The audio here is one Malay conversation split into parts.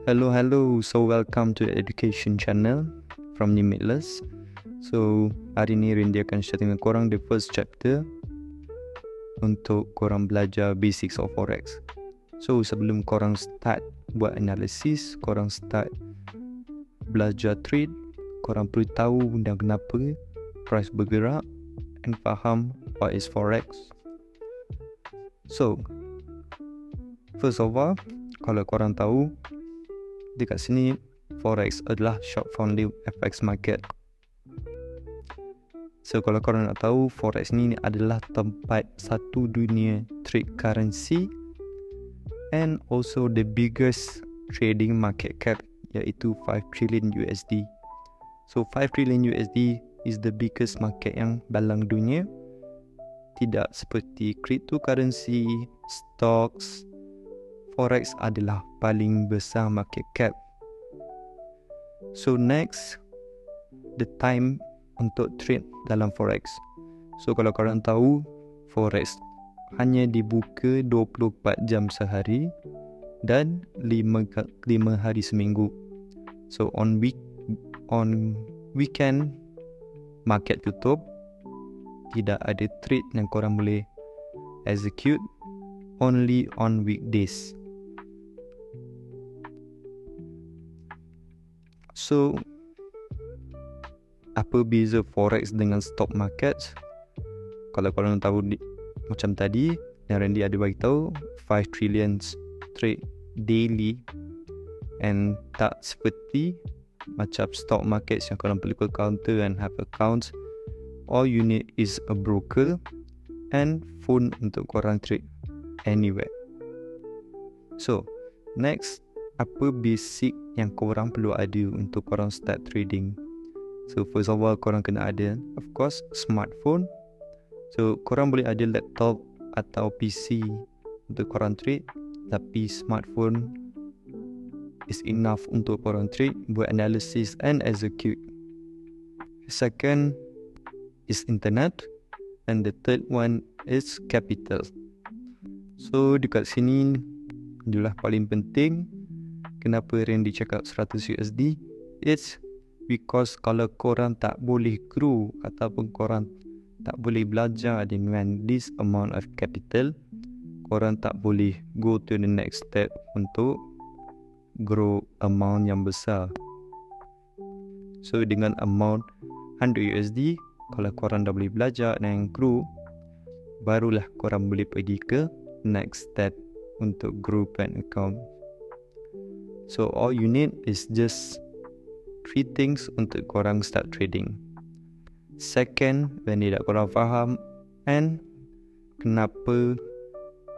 Hello. So welcome to the education channel from Limitless. So hari ni Randy akan share dengan korang the first chapter untuk korang belajar basics of forex. So sebelum korang start buat analisis, korang start belajar trade, korang perlu tahu dan kenapa price bergerak and faham what is forex. So first of all, kalau korang tahu dekat sini forex adalah short form FX market. So kalau korang nak tahu, forex ni adalah tempat satu dunia trade currency and also the biggest trading market cap, iaitu 5 trillion USD. So 5 trillion USD is the biggest market yang dalam dunia. Tidak seperti cryptocurrency, stocks. Forex adalah paling besar market cap. So next, the time untuk trade dalam forex. So kalau korang tahu, forex hanya dibuka 24 jam sehari dan 5 hari seminggu. So on weekend market tutup, tidak ada trade yang korang boleh execute, only on weekdays. So apa beza forex dengan stock market? Kalau korang tahu macam tadi yang Randy ada bagi tahu, 5 trillion trade daily, and tak seperti macam stock market yang korang perlu ke counter and have accounts. All you need is a broker and phone untuk korang trade anywhere. So next, apa basic yang korang perlu ada untuk korang start trading? So first of all, korang kena ada, of course, smartphone. So korang boleh ada laptop atau PC untuk korang trade, tapi smartphone is enough untuk korang trade, buat analysis and execute. Second is internet, and the third one is capital. So dekat sini adalah paling penting. Kenapa Randy cakap 100 USD? It's because kalau korang tak boleh grow ataupun korang tak boleh belajar dengan this amount of capital, korang tak boleh go to the next step untuk grow amount yang besar. So dengan amount 100 USD, kalau korang dah boleh belajar dan grow, barulah korang boleh pergi ke next step untuk grow bank account. So all you need is just 3 things untuk korang start trading. Second, when tidak korang faham, and kenapa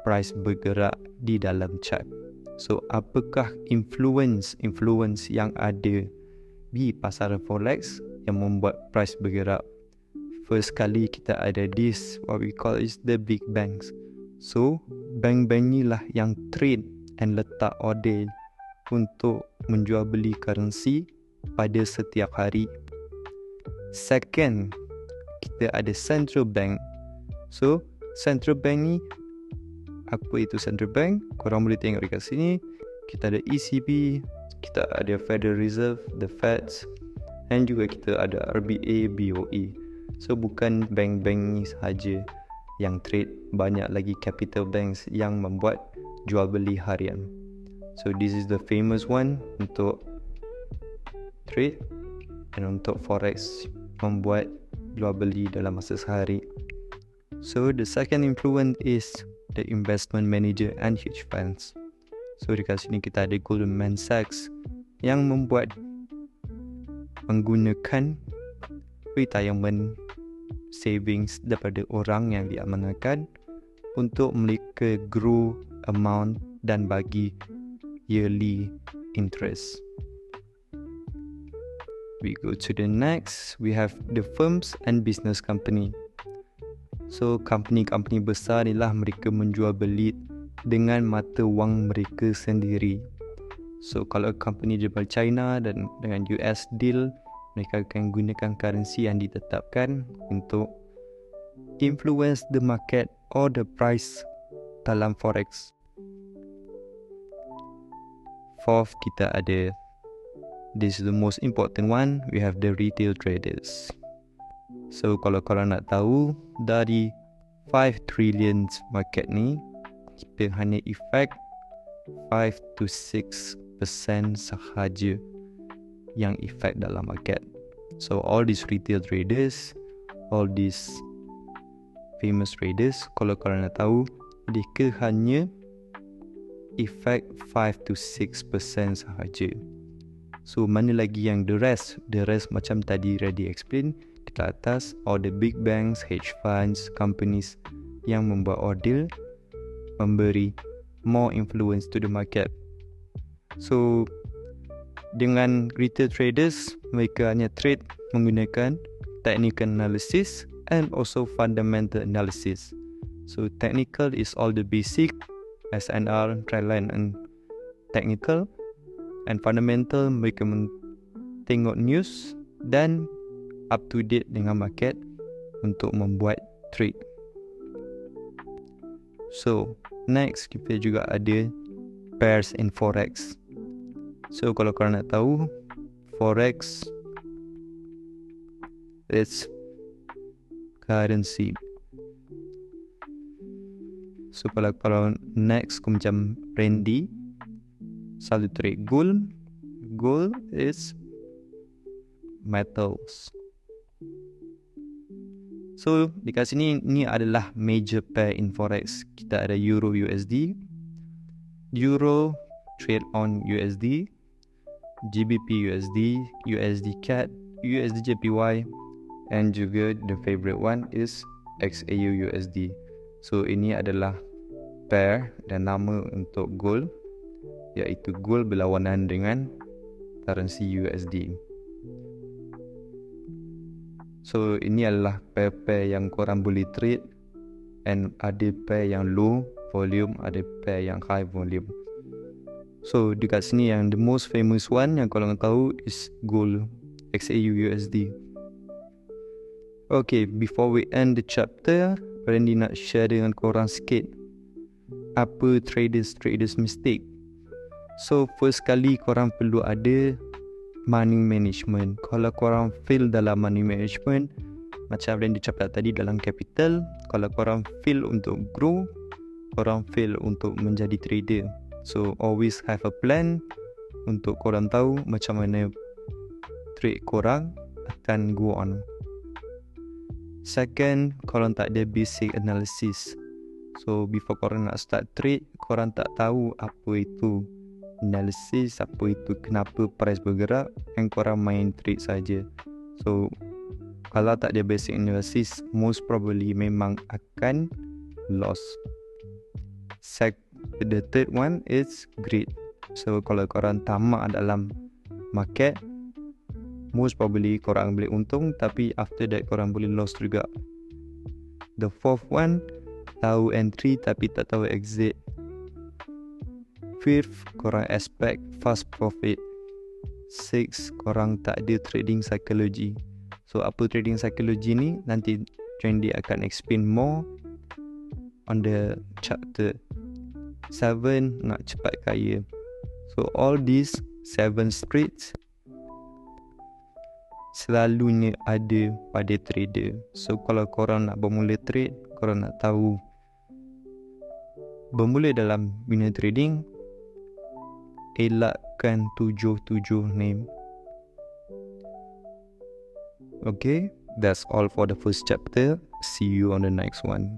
price bergerak di dalam chart. So apakah influence yang ada di pasar forex yang membuat price bergerak? First kali kita ada this, what we call is the big banks. So bank-bank ni lah yang trade and letak order untuk menjual beli currency pada setiap hari. Second, kita ada central bank. So central bank ni, apa itu central bank? Korang boleh tengok dekat sini. Kita ada ECB, kita ada Federal Reserve, the Feds, and juga kita ada RBA, BOE. So bukan bank-bank ni sahaja yang trade, banyak lagi capital banks yang membuat jual beli harian. So this is the famous one untuk trade dan untuk forex membuat jual beli dalam masa sehari. So the second influence is the investment manager and hedge funds. So dekat sini kita ada Goldman Sachs yang membuat menggunakan retirement savings daripada orang yang diamanahkan untuk mereka grow amount dan bagi yearly interest. We go to the next. We have the firms and business company. So company besar inilah mereka menjual beli dengan mata wang mereka sendiri. So kalau company daripada China dan dengan US deal, mereka akan gunakan currency yang ditetapkan untuk influence the market or the price dalam forex. fourth kita ada, this is the most important one, we have the retail traders. So kalau korang nak tahu, dari 5 trillion market ni, kita hanya effect 5 to 6% sahaja yang effect dalam market. So all these retail traders, all these famous traders, kalau korang nak tahu, mereka hanya effect 5 to 6% sahaja. So mana lagi yang the rest macam tadi ready explain dekat atas, all the big banks, hedge funds, companies yang membuat order, memberi more influence to the market. So dengan retail traders, mereka hanya trade menggunakan technical analysis and also fundamental analysis. So technical is all the basic, SNR, trendline and technical, and fundamental mereka tengok news dan up to date dengan market untuk membuat trade. So next kita juga ada pairs in forex. So kalau korang nak tahu, forex it's currency. So kalau next aku macam Randy selalu trade gold. Gold is metals. So dekat sini ni adalah major pair in forex. Kita ada Euro USD, Euro trade on USD, GBP USD, USD CAD, USD JPY, and juga the favorite one is XAU USD. So ini adalah pair dan nama untuk gold, iaitu gold berlawanan dengan currency USD. So ini adalah pair-pair yang korang boleh trade, and ada pair yang low volume, ada pair yang high volume. So dekat sini yang the most famous one yang korang tahu is gold XAU USD. Okay, before we end the chapter, Randy nak share dengan korang sikit apa traders mistake. So first kali korang perlu ada money management. Kalau korang fail dalam money management, macam Randy cakap tadi dalam capital, kalau korang fail untuk grow, korang fail untuk menjadi trader. So always have a plan untuk korang tahu macam mana trade korang akan go on. Second, korang tak ada basic analysis. So before korang nak start trade, korang tak tahu apa itu analysis, apa itu kenapa price bergerak, and korang main trade saja. So kalau tak ada basic analysis, most probably memang akan loss. The third one is greed. So kalau korang tamak dalam market, most probably korang boleh untung, tapi after that korang boleh loss juga. The fourth one, tahu entry tapi tak tahu exit. Fifth, korang expect fast profit. Sixth, korang tak ada trading psychology. So apa trading psychology ni, nanti Trendy akan explain more on the chapter. 7, nak cepat kaya. So all these 7 traits selalunya ada pada trader. So kalau korang nak bermula trade, korang nak tahu bermula dalam dunia trading, elakkan 7 name. Okay, that's all for the first chapter. See you on the next one.